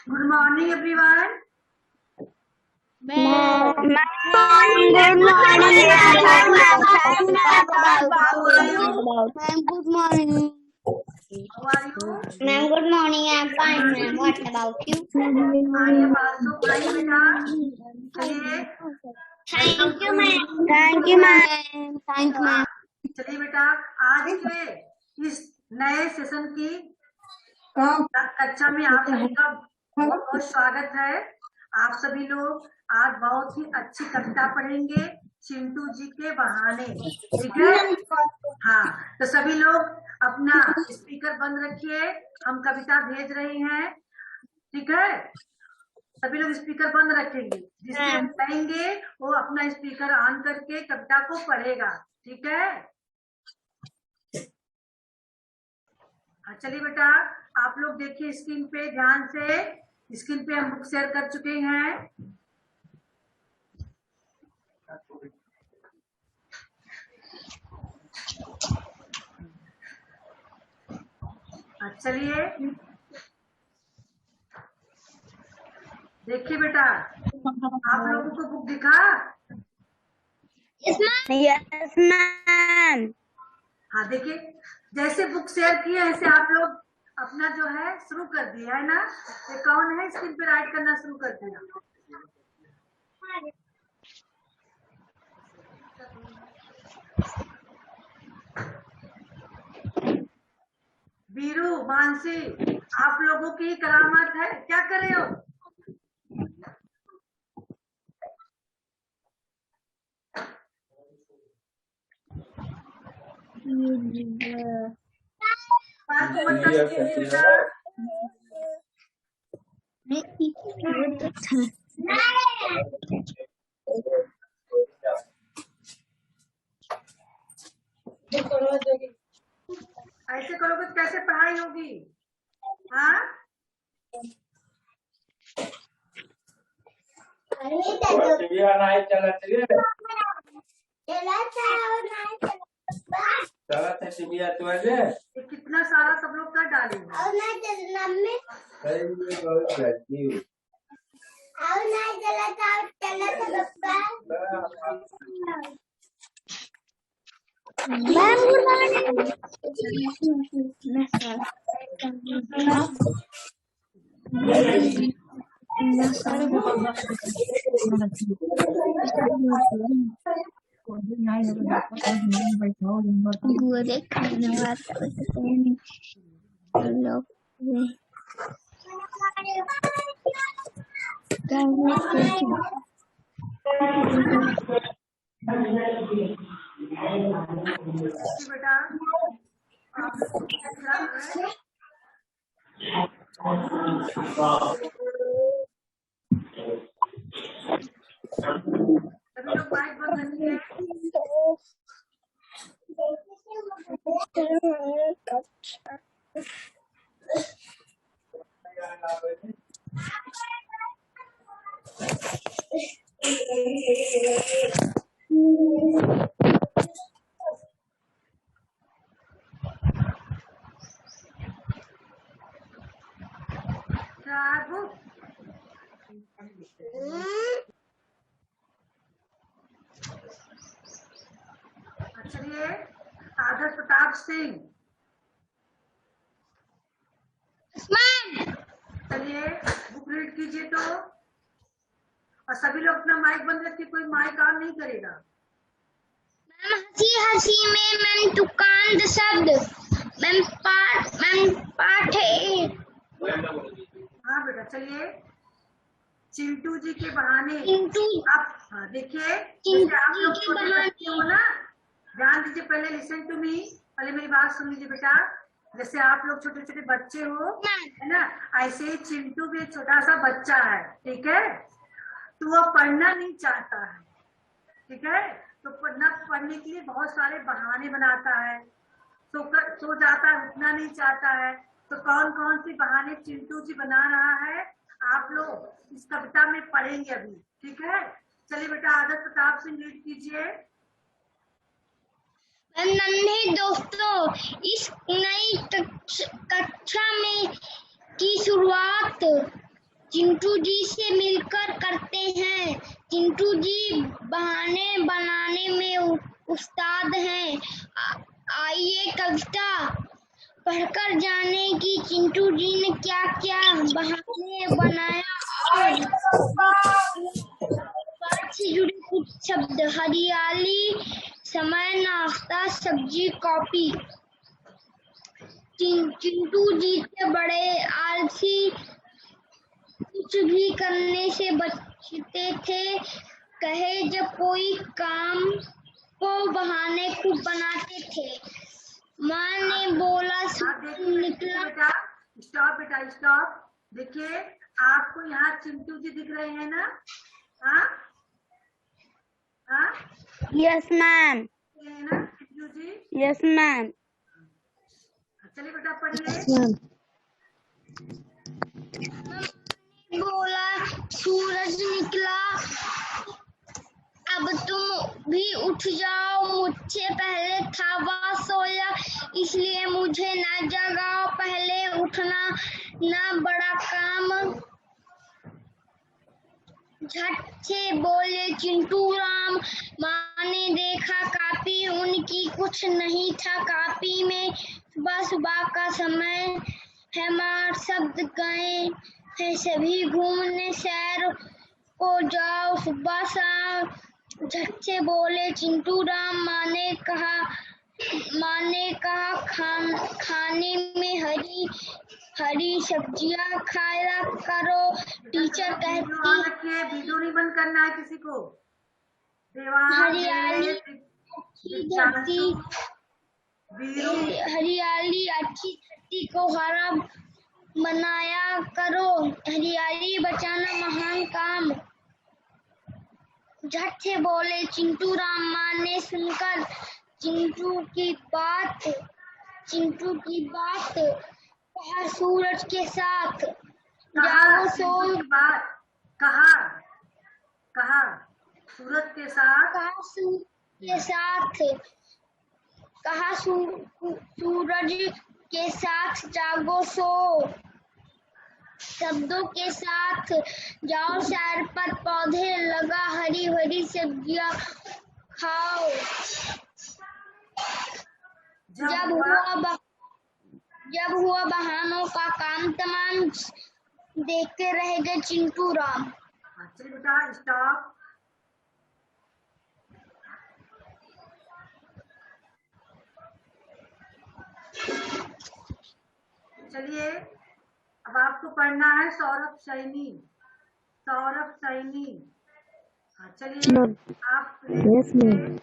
Good morning, everyone. Ma'am, Good morning, How are Ma'am, good morning. How are you? Ma'am, good morning. I'm fine, ma'am. What about you? I am also fine, beta. चलिए Thank you, ma'am. Thank you, ma'am. Thank you, ma'am. चलिए बेटा, आज के इस नए session की कक्षा में आप सभी का बहुत बहुत स्वागत है। आप सभी लोग आज बहुत ही अच्छी कविता पढ़ेंगे चिंटू जी के बहाने, ठीक है? हाँ, तो सभी लोग अपना स्पीकर बंद रखिए, हम कविता भेज रहे हैं, ठीक है? सभी लोग स्पीकर बंद रखेंगे, जिससे हम कहेंगे वो अपना स्पीकर ऑन करके कविता को पढ़ेगा, ठीक है? चलिए बेटा, आप लोग देखिए स्क्रीन पे ध्यान से। स्क्रीन पे हम बुक शेयर कर चुके हैं। चलिए देखिए बेटा, आप लोगों को बुक दिखा? Yes, ma'am. हाँ देखिए, जैसे बुक शेयर किए ऐसे आप लोग अपना जो है शुरू कर दिया है ना। ये कौन है स्क्रीन पे राइट करना शुरू कर दिया? वीरू, मानसी, आप लोगों की करामात है, क्या कर रहे हो? ऐसे करोगे तो कैसे पढ़ाई होगी? हाँ, कितना सारा सब लोग कर डालेंगे। Ma'am, good morning. बेटा आप लोग सभी लोग माइक बंद रखिए। चलिए आदर्श प्रताप सिंह, चलिए बुक रीड कीजिए तो। और सभी लोग अपना माइक बंद रखिए, कोई माइक ऑन नहीं करेगा। हंसी हंसी में मैम दुकान शब्द मैम पाठ है। हाँ बेटा, चलिए चिंटू जी के बहाने। आप हाँ देखिए, आप लोग छोटे बच्चे हो ना, ध्यान दीजिए, पहले लिसन टू मी, पहले मेरी बात सुन लीजिए बेटा। जैसे आप लोग छोटे छोटे बच्चे हो, है ना, ऐसे ही चिंटू भी एक छोटा सा बच्चा है, ठीक है? तो वो पढ़ना नहीं चाहता है, ठीक है? तो पढ़ने के लिए बहुत सारे बहाने बनाता है, सो जाता है, उठना नहीं चाहता है। तो कौन कौन सी बहाने चिंटू जी बना रहा है, आप लोग इस कविता में पढ़ेंगे अभी, ठीक है? चलिए बेटा, आदर्श प्रताप सिंह रीड कीजिए। नन्हे दोस्तों, इस नई कक्षा में की शुरुआत चिंटू जी से मिलकर करते हैं। चिंटू जी बहाने बनाने में उस्ताद हैं। आइए कविता पढ़कर जाने कि चिंटू जी ने क्या क्या बहाने बनाया और पाठ से जुड़े कुछ शब्द। हरियाली, समय, नाश्ता, सब्जी, कॉफी। चिंटू जी थे बड़े आलसी, कुछ भी करने से बचते थे। कहे जब कोई काम को बहाने खूब बनाते थे। माँ ने बोला आप सूरज देखिए निकला। बेटा, स्टॉप बेटा स्टॉप। देखिए आपको यहाँ चिंटू जी दिख रहे हैं ना? हाँ हाँ, यस मैम। है ना चिंटू जी? Yes ma'am. चलिए बेटा पढ़िए। बोला सूरज निकला, अब तुम भी उठ जाओ। मुझसे पहले था वह सोया, इसलिए मुझे ना जगाओ। पहले उठना ना बड़ा काम। झट से बोले चिंटू राम। माँ ने देखा कापी उनकी, कुछ नहीं था कापी में। सुबह सुबह का समय है, माँ शब्द गए हैं सभी घूमने। सैर को जाओ सुबह शाम। झट से बोले चिंटू राम। माँ ने कहा खाने में हरी हरी सब्जियां खाया करो। टीचर वीडियो कहती ऑन रखिए, वीडियो नहीं बंद करना है किसी को। देवांश, हरियाली देव, अच्छी धरती, दिव्यांशु, वीरू, हरियाली अच्छी धरती को हरा बनाया करो। हरियाली बचाना महान काम। झट से बोले चिंटू राम। माँ ने सुनकर चिंटू की बात कहा सूरज के साथ जाओ सो। चिंटू की बात कहा कहा सूरज के साथ। कहा सूरज के साथ जागो सो। शब्दों के साथ जाओ सैर पर, पौधे लगा हरी हरी सब्जियां खाओ। जब हुआ बहानों का काम तमाम, देखते रह गए चिंटू राम। चलिए बेटा स्टॉप। चलिए अब आपको पढ़ना है सौरभ सैनी। सौरभ सैनी। हाँ चलिए आप यस मैम।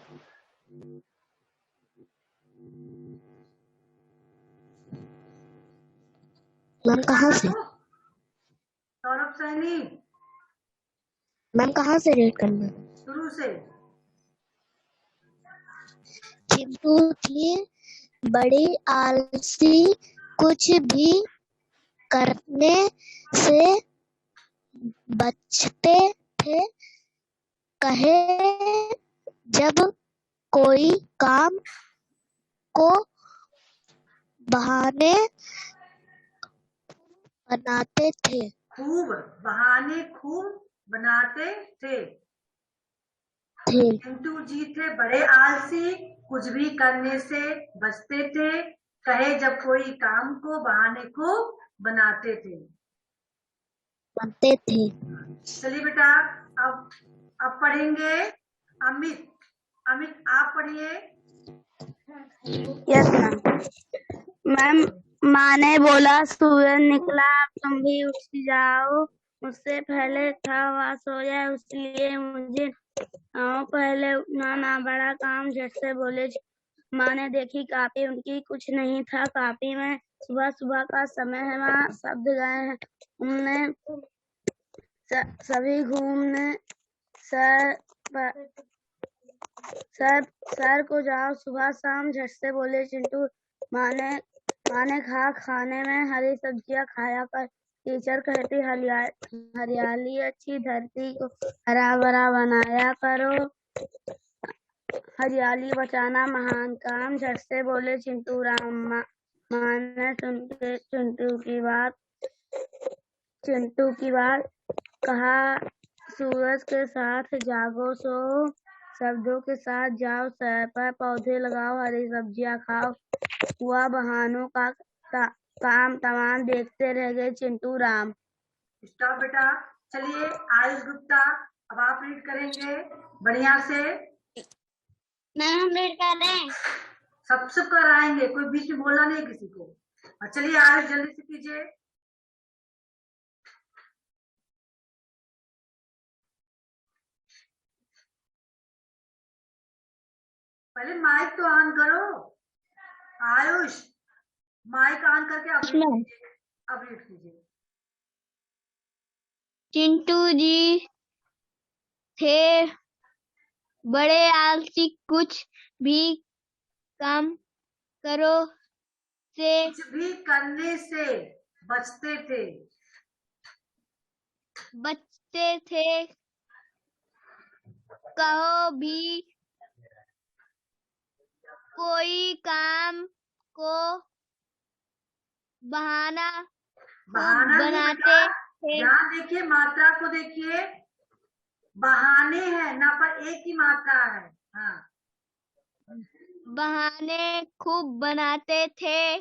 मैम कहाँ से? सौरभ सैनी मैम कहाँ से रेड करना? शुरू से। चिंटू थी बड़ी आलसी, कुछ भी करने से बचते थे। कहे जब कोई काम को बहाने बनाते थे। खूब बहाने खूब बनाते थे। चिंटू जी थे बड़े आलसी, कुछ भी करने से बचते थे। कहे जब कोई काम को बहाने खूब बनाते थे। चलिए बेटा अब पढ़ेंगे अमित। अमित आप पढ़िए। Yes ma'am. माँ ने बोला सूरज निकला, अब तुम भी उठ जाओ। मुझसे पहले था वह सोया, इसलिए मुझे पहले उठना ना बड़ा काम। झट से बोले। माँ ने देखी कापी उनकी, कुछ नहीं था कापी में। सुबह सुबह का समय है, माँ शब्द गए हैं उनने सभी घूमने। सर को जाओ सुबह शाम। झट से बोले चिंटू। माँ ने कहा खाने में हरी सब्जियां खाया कर। टीचर कहती हरियाली अच्छी धरती को हरा भरा बनाया करो। हरियाली बचाना महान काम। झट से बोले चिंटू राम। माँ ने सुनते चिंटू की बात चिंटू की बात। कहा सूरज के साथ जागो सो शब्दों के साथ जाओ सैर पर, पौधे लगाओ, हरी सब्जियां खाओ। हुआ बहानों का काम तमाम देखते रह गए चिंटू राम। स्टॉप बेटा। चलिए आयुष गुप्ता, अब आप रीड करेंगे बढ़िया से। मैम हम रीड कर रहे हैं। सबसे कराएंगे, कोई बीच में बोलना नहीं किसी को। और चलिए आयुष जल्दी से कीजिए। पहले माइक तो ऑन करो आयुष, माइक ऑन करके अब रीड कीजिए। चिंटू जी थे बड़े आलसी, कुछ भी काम करो से कुछ भी करने से बचते थे। कहो भी कोई काम को बहाना बहाना नहीं बनाते बेटा, थे। यहाँ देखिए मात्रा को देखिए, बहाने हैं ना, पर एक ही मात्रा है। हाँ, बहाने खूब बनाते थे।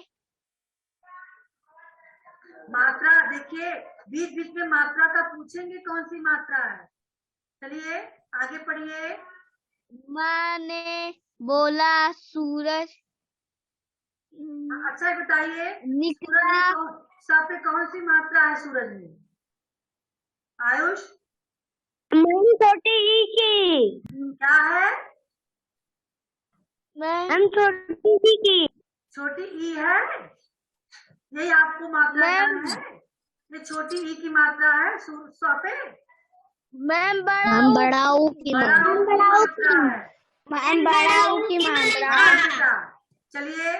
मात्रा देखिए, बीच बीच में मात्रा का पूछेंगे कौन सी मात्रा है। चलिए आगे पढ़िए। माँ ने बोला सूरज अच्छा बताइए, निकला। सब पे कौन सी मात्रा है सूरज में? आयुष छोटी ई की क्या है? मैं छोटी ई की छोटी ई है, यही आपको मात्रा मैम है। ये छोटी ई की मात्रा है सौ पे। मैम बड़ाऊ की मात्रा है। बड़ाऊ की मात्रा। हाँ बेटा, चलिए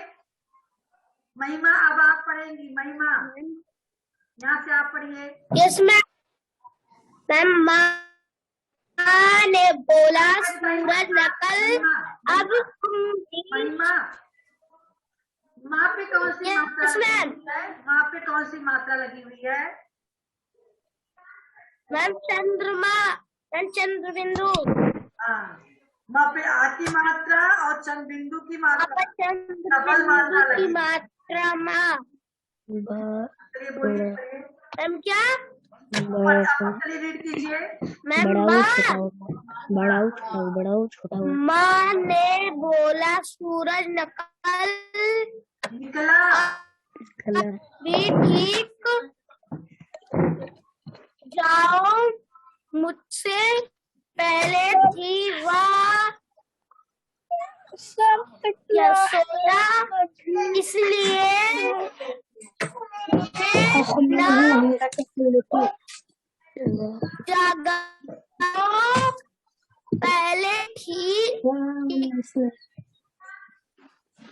महिमा अब आप पढ़ेंगी। महिमा यहाँ से आप पढ़िए। Yes ma'am. माँ ने बोला सूरज नकल, अब महिमा, माँ पे कौन सी मात्रा लगी हुई है? माँ पे कौन सी मात्रा लगी हुई है? मैम चंद्रमा, चंद्र बिंदु। हाँ, माँ पे आ की मात्रा और चंद्र बिंदु की मात्रा, डबल मात्रा लगी। मात्रा माँ। चलिए बोलिए मैम क्या? चलिए रीड कीजिए। मैम बड़ाऊ छोटा माँ ने बोला सूरज निकला भी ठीक जाओ, मुझसे पहले थी वह यशोदा, इसलिए जागो पहले ही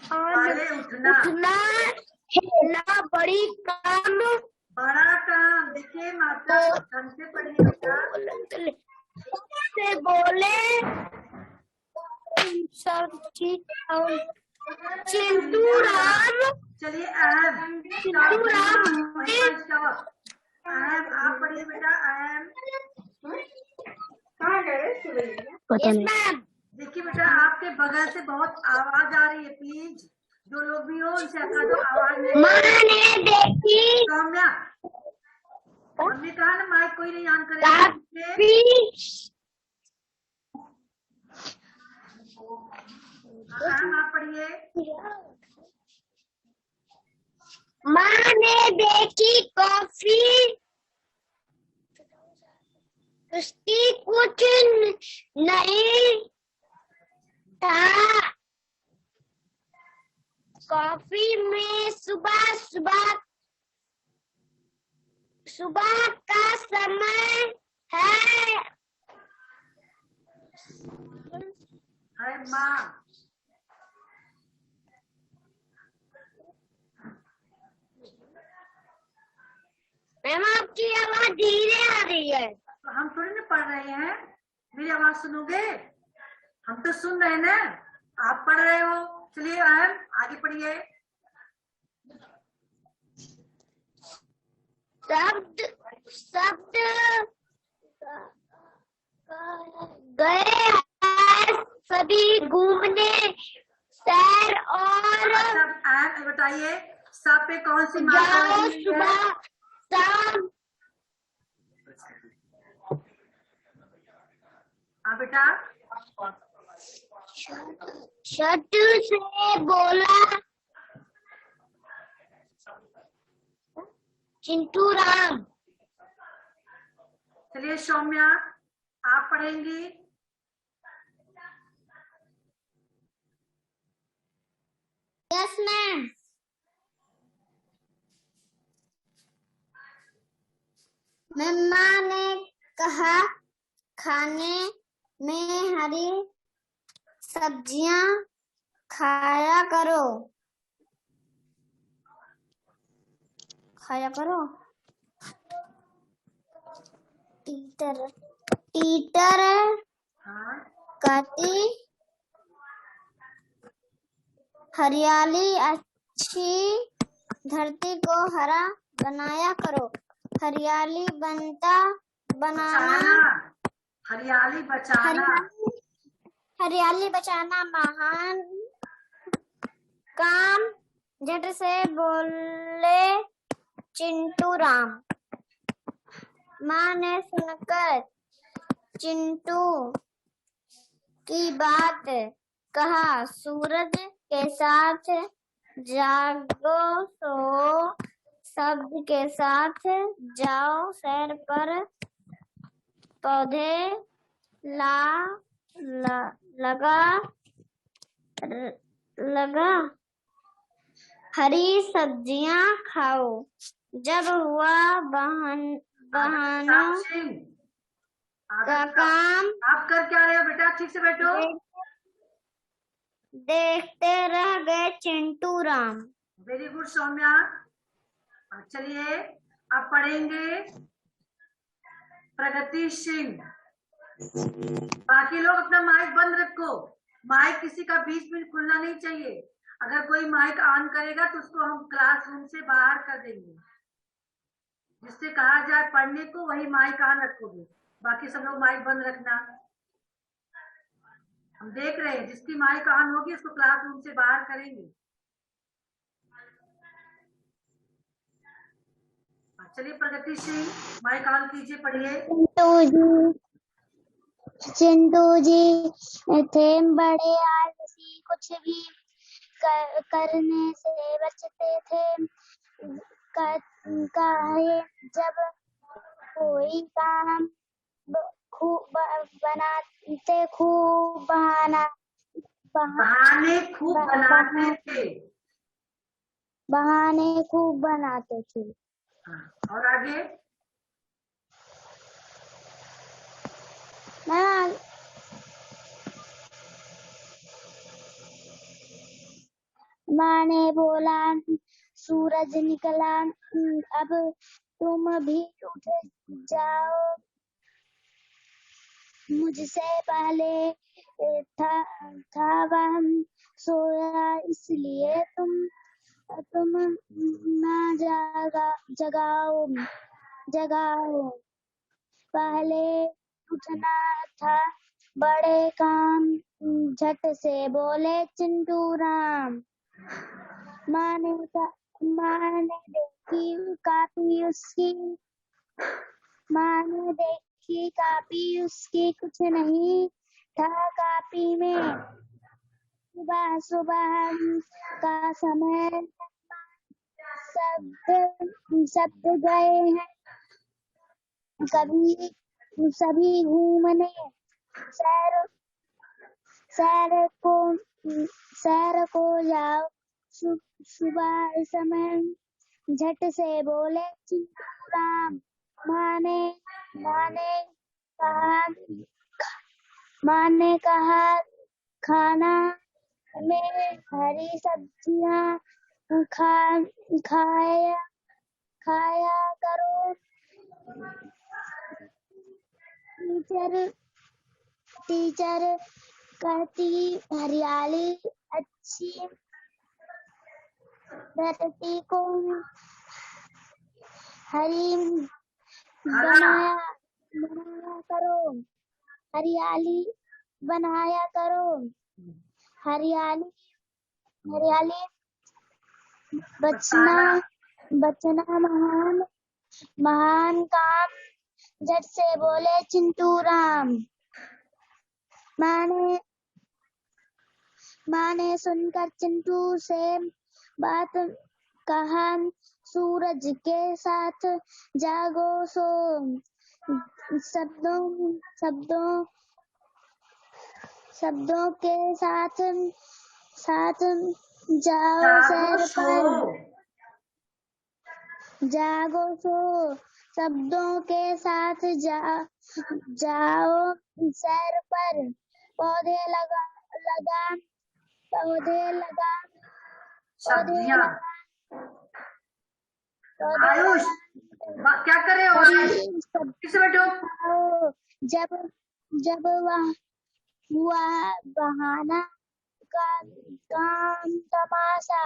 पहले उठना ना बड़ी काम बड़ा काम। देखिए मात्रा ढंग से पढ़िए बेटा। से बोले सब ठीक। चिंटू राम, चलिए अहम, चिंटू राम अहम आप पढ़िए बेटा। अहम देखिए बेटा, आपके बगल से बहुत आवाज आ रही है, प्लीज जो लोग भी हो उनसे अपना जो आवाज मैंने देखी सौम्या, हमने कहा ना माइक कोई नहीं ऑन करेगा। आप पढ़िए। माँ ने देखी कॉफी, उसकी कुछ नहीं था। कॉफी में सुबह का समय है। माँ मैम आपकी आवाज धीरे आ रही है। तो हम थोड़ी ना पढ़ रहे हैं, मेरी आवाज सुनोगे? हम तो सुन रहे हैं ना, आप पढ़ रहे हो। चलिए अहम आगे पढ़िए। शब्द गए हैं सभी घूमने सैर और अच्छा बताइए सब पे कौन सी मात्रा जाओ लगी हुई है? सुबह शाम। हाँ बेटा छठ से बोला चिंटू राम। चलिए सौम्या आप पढ़ेंगी। Yes ma'am. मम्मा ने कहा खाने में हरी सब्जियां खाया करो। टीटर हाँ कहती हरियाली अच्छी धरती को हरा बनाया करो। हरियाली बनाना हरियाली बचाना महान काम। झट से बोले चिंटू राम। माँ ने सुनकर चिंटू की बात कहा सूरज के साथ जागो सो शब्द के साथ जाओ सैर पर पौधे लगा हरी सब्जियां खाओ। जब हुआ बहानों का काम आप कर क्या रहे हो बेटा? ठीक से बैठो। देखते रह गए चिंटू राम। Very good Saumya. चलिए अब पढ़ेंगे प्रगति सिंह। बाकी लोग अपना माइक बंद रखो। माइक किसी का 20 मिनट खुलना नहीं चाहिए। अगर कोई माइक ऑन करेगा तो उसको हम क्लासरूम से बाहर कर देंगे। जिससे कहा जाए पढ़ने को वही माइक ऑन रखोगे। बाकी सब लोग माइक बंद रखना। हम देख रहे हैं जिसकी माइक ऑन होगी उसको क्लासरूम से बाहर करेंगे। चलिए प्रगति सिंह माइक ऑन कीजिए, पढ़िए। चिंटू जी थे बड़े आलसी कुछ भी करने से बचते थे। काहे जब कोई काम खूब बनाते खूब बहाने खूब बनाते थे। और आगे माँ ने बोला सूरज निकला अब तुम भी उठ जाओ। मुझसे पहले था वह सोया इसलिए तुम ना जगाओ। पहले उठना था बड़े काम। झट से बोले चिंटू राम। माँ ने देखी कापी उसकी कुछ नहीं था कापी में। सुबह का समय शब्द गए हैं कभी सभी घूमने सैर को जाओ सुबह समय। झट से बोले चिंटू राम। माँ ने कहा खाना में हरी सब्जियां खाया करो। टीचर कहती हरियाली अच्छी धरती को हरी बनाया बनाया करो, हरियाली बनाया करो, हरियाली हरियाली बचना बचना महान महान काम, झट से बोले चिंटू राम। माँ ने सुनकर चिंटू से बात कहा, सूरज के साथ जागो सो, शब्दों के साथ जाओ सैर पर, जागो सो, शब्दों के साथ जाओ सैर पर, पौधे लगा सब्जियां। आयुष क्या करे हो आयुष? बैठो। जब वह बहाना का काम तमाशा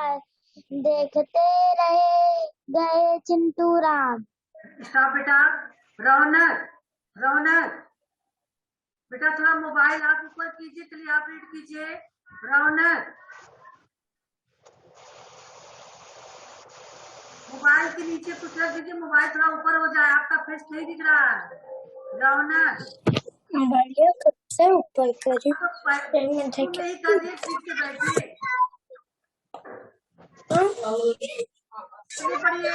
देखते रहे गए चिंटू राम। स्टॉप बेटा। रौनक बेटा थोड़ा मोबाइल आप ऊपर कीजिए, चलिए आप रीड कीजिए। रौनक मोबाइल के नीचे कुछ रख दीजिए, मोबाइल थोड़ा ऊपर हो जाए, आपका फेस नहीं दिख रहा है। रौनक मोबाइल सबसे ऊपर करिए, नहीं करिए, ठीक से बैठिए। चलिए पढ़िए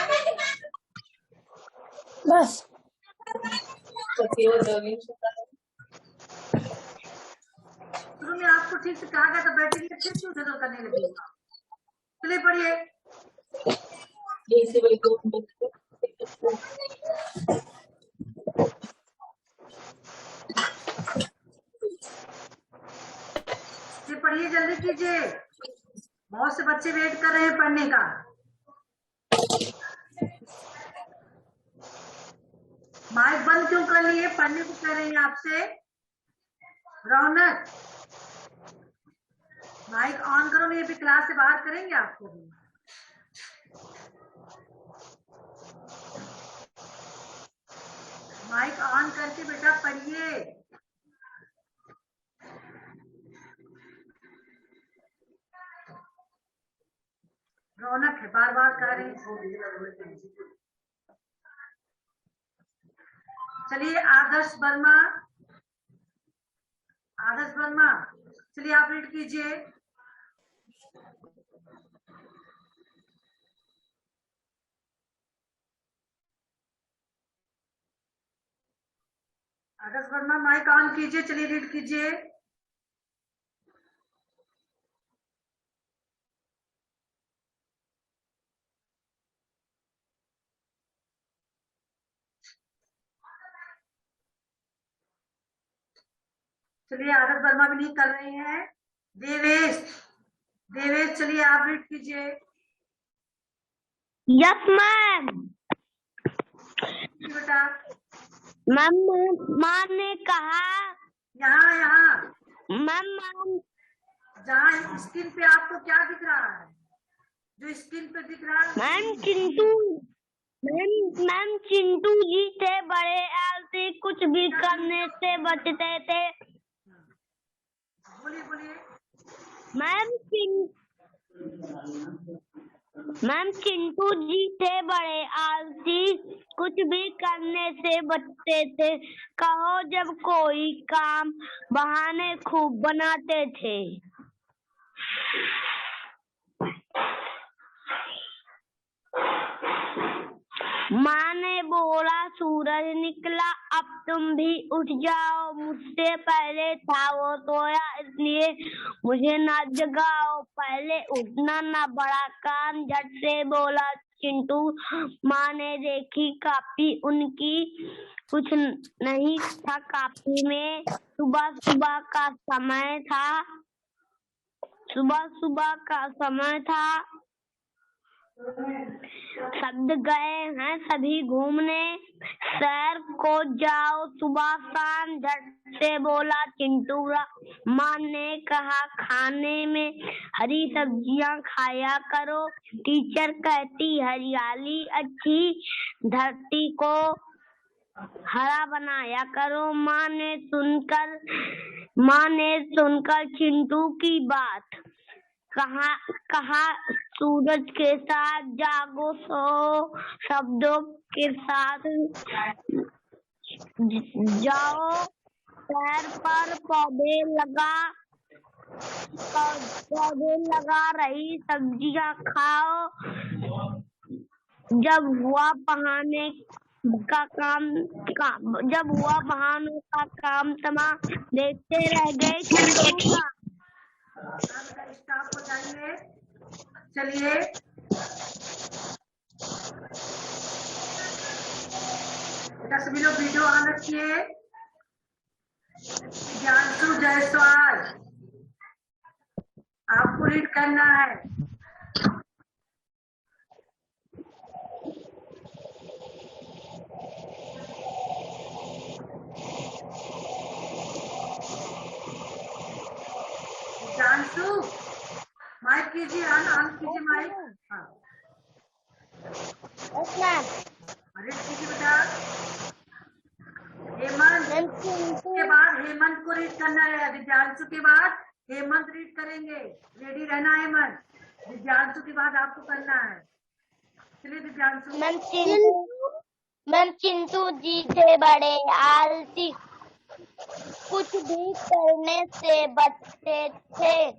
बस। शुरू में आपको ठीक से कहा गया था बैठेंगे, फिर क्यों उधर करने लगे? चलिए पढ़िए। पढ़िए जल्दी कीजिए, बहुत से बच्चे वेट कर रहे हैं पढ़ने का। माइक बंद क्यों कर लिए? पढ़ने को कह रहे हैं आपसे। रौनक माइक ऑन करो, नहीं भी क्लास से बाहर करेंगे आपको भी। माइक ऑन करके बेटा पढ़िए। रौनक है, बार बार कह रही है। चलिए आदर्श वर्मा चलिए आप रीड कीजिए। आदर्श वर्मा माइक ऑन कीजिए, चलिए रीड कीजिए। चलिए आदर्श वर्मा भी नहीं कर रहे हैं। देवेश चलिए आप रीड कीजिए। Yes ma'am. बेटा मैम माँ ने कहा, यहाँ मैम जहाँ स्क्रीन पे आपको क्या दिख रहा है? जो स्क्रीन पे दिख रहा है मैम चिंटू जी थे बड़े आलसी, कुछ भी करने से बचते थे। बोलिए। मैम चिंटू जी थे बड़े आलसी, कुछ भी करने से बचते थे। कहो जब कोई काम बहाने खूब बनाते थे। माँ ने बोला सूरज निकला, अब तुम भी उठ जाओ, मुझसे पहले था वो सोया, इसलिए मुझे ना जगाओ, पहले उठना ना बड़ा काम, झट से बोला चिंटू। माँ ने देखी कापी उनकी, कुछ नहीं था कापी में, सुबह का समय था। शब्द गए हैं सभी घूमने, शहर को जाओ सुबह शाम, झट से बोला चिंटू। माँ ने कहा खाने में हरी सब्जियां खाया करो, टीचर कहती हरियाली अच्छी, धरती को हरा बनाया करो। माँ ने सुनकर चिंटू की बात कहा सूरज के साथ जागो सो शब्दों के साथ जाओ पैर पर पौधे लगा रही सब्जियां खाओ। जब हुआ बहाने का काम तमाम देखते रह गए चिंटू का। स्टॉप हो जाइए। चलिए बेटा सभी लोग वीडियो ऑन रखिए। ज्ञानशु जायसवाल आपको रीड करना है। ज्ञानशु माइक कीजिए, ऑन कीजिए माइक। हाँ रीड कीजिए बेटा। हेमंत के बाद हेमंत को रीड करना है। विद्यांशु के बाद हेमंत रीड करेंगे। रेडी रहना हेमंत। विद्यांशु के बाद आपको करना है। चलिए विद्यांशु। मैम चिंटू जी थे बड़े आलसी, कुछ भी करने से बचते थे।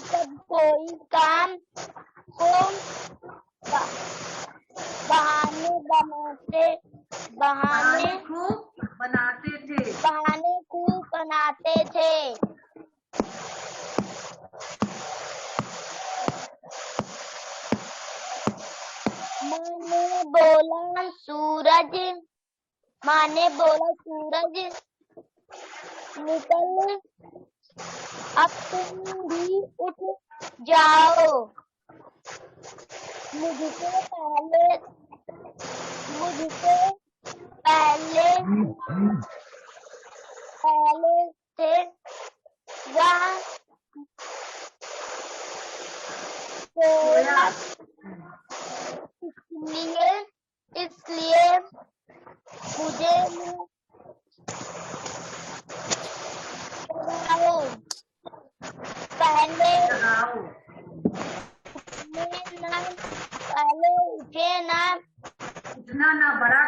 जब कोई काम को बहाने खूब बनाते थे। माँ ने बोला सूरज निकल, अब तुम भी उठ जाओ। मुझसे पहले से वह सोया, इसलिए मुझे पहले उठे ना इतना ना बड़ा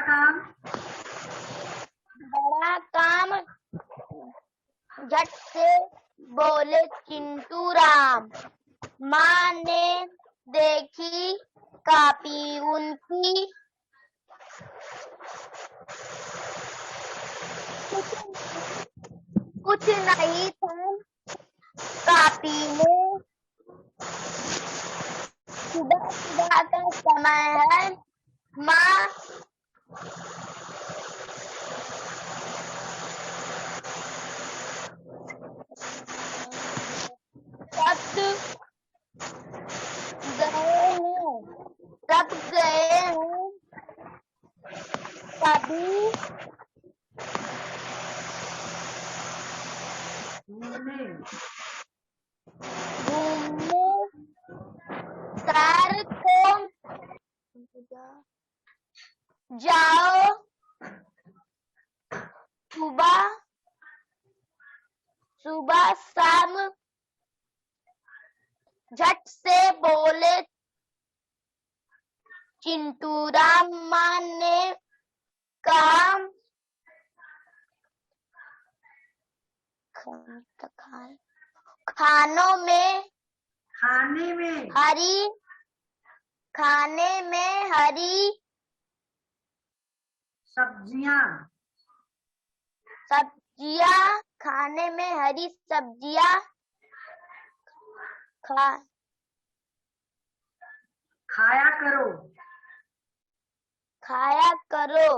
काम झट से बोले चिंटू राम। माँ ने देखी कापी उनकी, कुछ नहीं था कापी में। सुबह का समय है। माँ सब गए हैं कभी घूमने कार को जाओ। सुबह शाम झट से बोले चिंटू राम। माँ ने कहा खाने में हरी सब्जियां खाने में हरी सब्जियां खाया करो।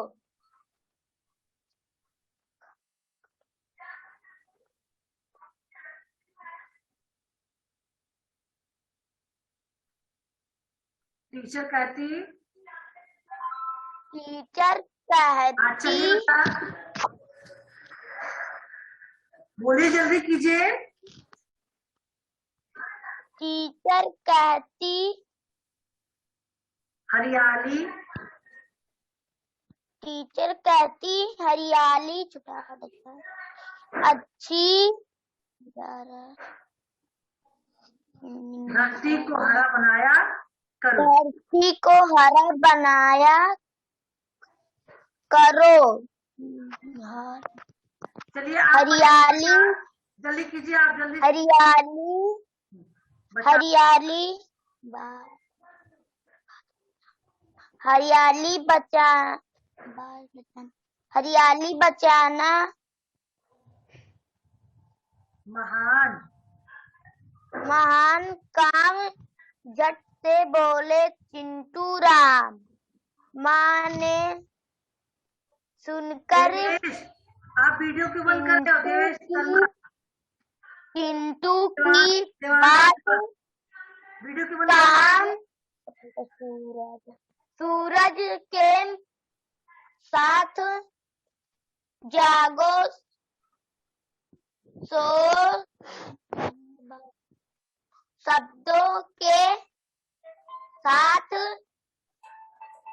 टीचर कहती बोलिए जल्दी कीजिए। टीचर कहती हरियाली, टीचर कहती हरियाली अच्छी धरती को हरा बनाया करो। धरती को हरा बनाया करो। चलिए आप हरियाली, जल्दी कीजिए, आप जल्दी। हरियाली, हरियाली, हरियाली हरियाली बचाना महान, महान काम, झट से बोले चिंटू राम। माँ ने सुनकर देवेश, आप वीडियो क्यों बंद कर रहे हो? देवेश शर्मा, चिंटू की बात वीडियो क्यों बंद कर रहे हो? सूरज के साथ जागो सो शब्दों के साथ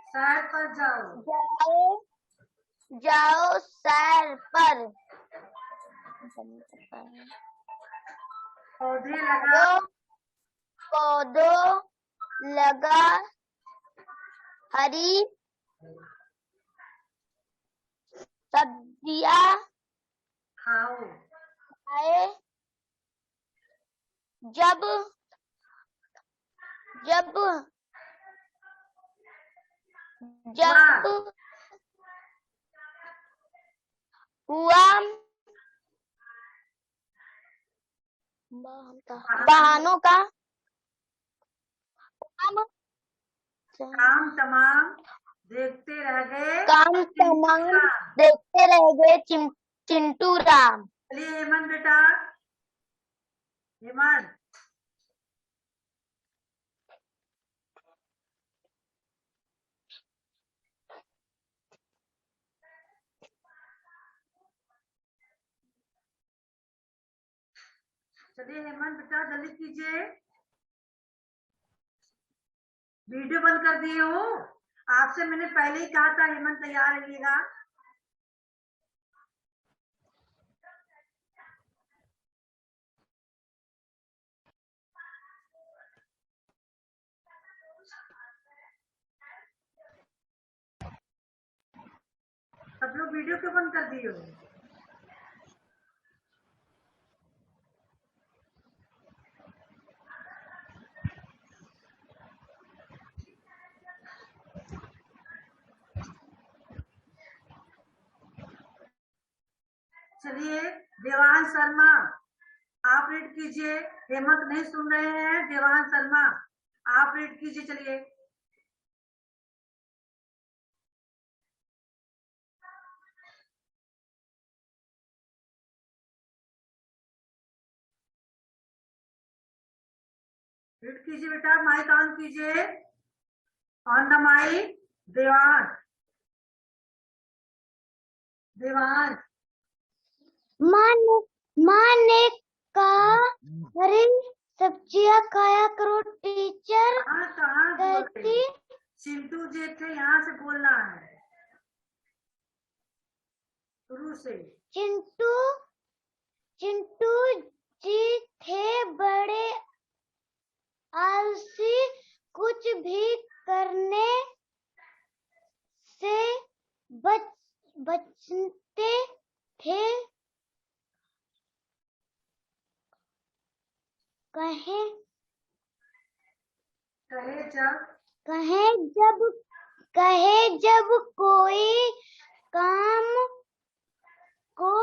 सैर पर जाओ, जाओ सैर पर। पौधे लगा, पौधों लगा हरी सब्जियां खाओ, खाए। जब जब जब हुआ बहानों का काम तमाम देखते रह गए, काम तमाम देखते रह गए चिंटू राम। चलिए हेमंत बेटा, हेमंत चलिए हेमंत बेटा जल्दी कीजिए, वीडियो बंद कर दिए हो। आपसे मैंने पहले ही कहा था हेमंत तैयार रहिएगा। सब लोग वीडियो क्यों बंद कर दिए हो? चलिए देवांश शर्मा आप रीड कीजिए, हेमंत नहीं सुन रहे हैं। देवांश शर्मा आप रीड कीजिए, चलिए। रीड कीजिए बेटा, माइक ऑन कीजिए, on the mic. Devansh, Devansh माँ ने कहा हरी सब्जियां खाया करो टीचर कहाँ कहती। चिंटू जी थे, यहाँ से बोलना है शुरू से। चिंटू चिंटू जी थे बड़े आलसी, कुछ भी करने से बचते थे। कहे जब कोई काम को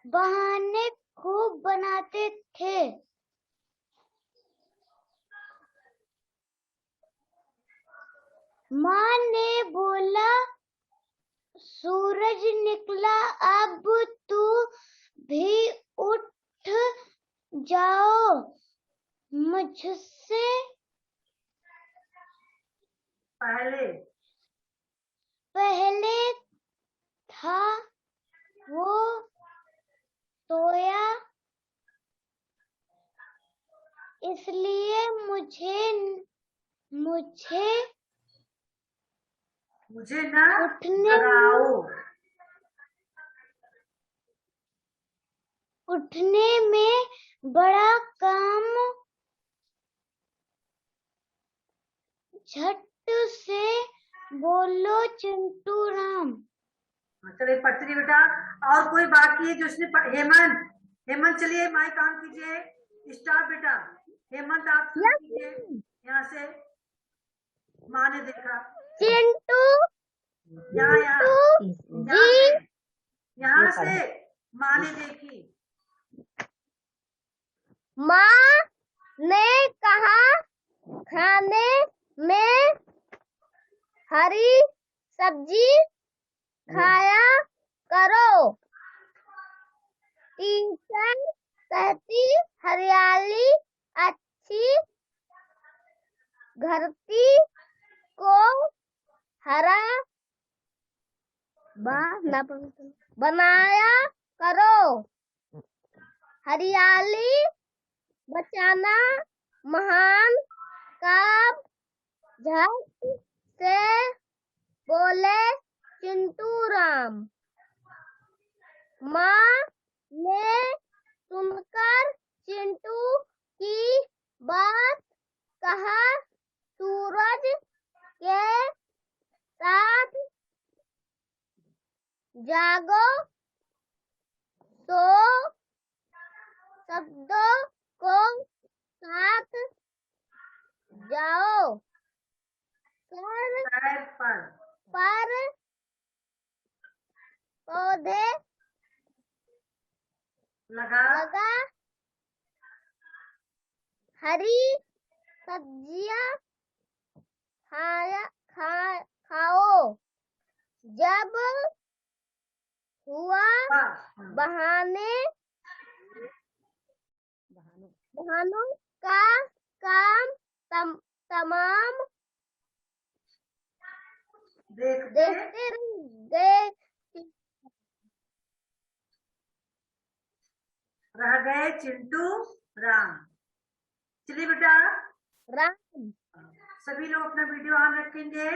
बहाने खूब बनाते थे। माँ ने बोला सूरज निकला, अब तू भी उठ जाओ, मुझसे पहले था वो सोया मुझे ना उठने जगाओ। उठने में बड़ा काम, झट से बोलो चिंटू राम। चलिए पढ़ते रहिए बेटा। और कोई बाकी है जो उसने हेमंत, हेमंत चलिए माइक ऑन कीजिए। स्टार्ट बेटा। हेमंत आप शुरू कीजिए यहाँ से। माँ ने देखा। चिंटू यहाँ यहाँ यहाँ से माँ ने देखी। माँ ने कहा खाने में हरी सब्जी खाया करो। टीचर कहती हरियाली अच्छी धरती को हरा बनाया करो। हरियाली बचाना महान काम, झट से बोले चिंटू राम। माँ ने सुनकर चिंटू की बात कहा सूरज के साथ जागो तो शब्दों को साथ जाओ। सर पर पौधे लगा हरी सब्जियां खाओ। जब हुआ बहानों का काम तमाम देखते रह गए चिंटू राम। चलिए बेटा राम। सभी लोग अपना वीडियो ऑन रखेंगे।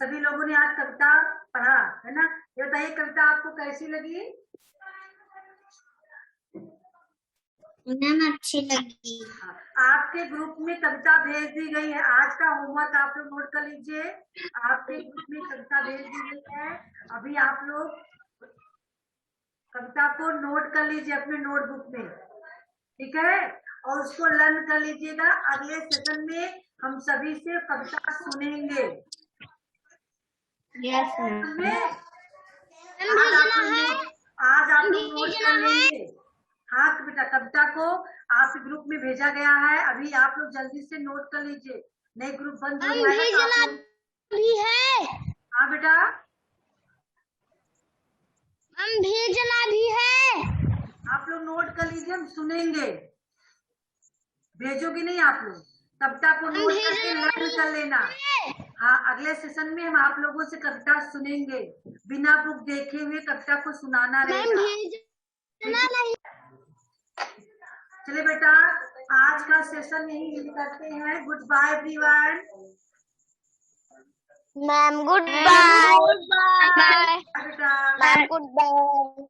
सभी लोगों ने आज कविता पढ़ा है ना। ये बताइए कविता आपको कैसी लगी? मैम अच्छी लगी। आपके ग्रुप में कविता भेज दी गई है। आज का होमवर्क आप लोग नोट कर लीजिए। आपके ग्रुप में कविता भेज दी गई है। अभी आप लोग कविता को नोट कर लीजिए अपने नोटबुक में, ठीक है, और उसको लर्न कर लीजिएगा। अगले सेशन में हम सभी से कविता सुनेंगे। यस आज आप लोग नोट कर लेंगे। हाँ बेटा कविता को आपके ग्रुप में भेजा गया है। अभी आप लोग जल्दी से नोट कर लीजिए, नए ग्रुप बंद हो जाएगा भी है। हाँ बेटा हम भेजना भी है। आप लोग नोट कर लीजिए, हम सुनेंगे। भेजोगे नहीं आप लोग? कविता को नोट करके लर्न कर लेना। हाँ अगले सेशन में हम आप लोगों से कविता सुनेंगे। बिना बुक देखे हुए कविता को सुनाना रहेगा। चलिए बेटा आज का सेशन यही करते हैं। Goodbye everyone. Ma'am goodbye. बेटा गुड बाय।